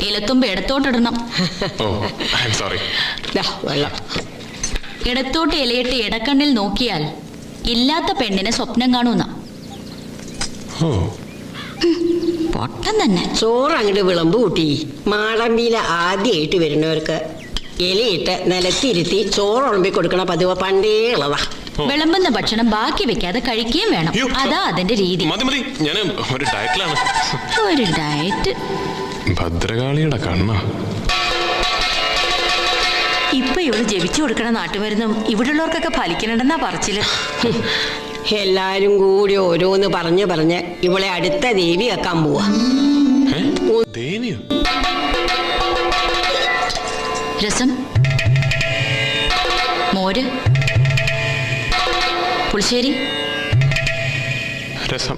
ഇലത്തുമ്പ് ഇടത്തോട്ടിടണം. ഇടത്തോട്ട് ഇലയിട്ട് ഇടക്കണ്ണിൽ നോക്കിയാൽ ഇല്ലാത്ത പെണ്ണിനെ സ്വപ്നം കാണൂന്ന. പൊട്ടം തന്നെ. ചോറ് അങ്ങോട്ട് വിളമ്പ് കൂട്ടി. മാടമ്പിയില ആദ്യമായിട്ട് വരുന്നവർക്ക് ഇലയിട്ട് നിലത്തിരുത്തി ചോറ് ഉളമ്പി കൊടുക്കണ പതിവ് പണ്ടേ ഉള്ളതാ. വിളമ്പുന്ന ഭക്ഷണം ബാക്കി വെക്കാതെ കഴിക്കുകയും വേണം. അതാ അതിന്റെ രീതി. ഒരു ഡയറ്റ്. ഭദ്രകാളിയുടെ കണ്ണ. ഇപ്പൊ ഇവള് ജപിച്ചു കൊടുക്കണ നാട്ടുമരുന്നും ഇവിടെയുള്ളവർക്കൊക്കെ ഫലിക്കണമെന്നാ പറച്ചില്. എല്ലാരും കൂടി ഓരോന്ന് പറഞ്ഞ് ഇവളെ അടുത്ത ദേവി വെക്കാൻ പോവാ. രസം, മോര്, പുളിശ്ശേരി. രസം.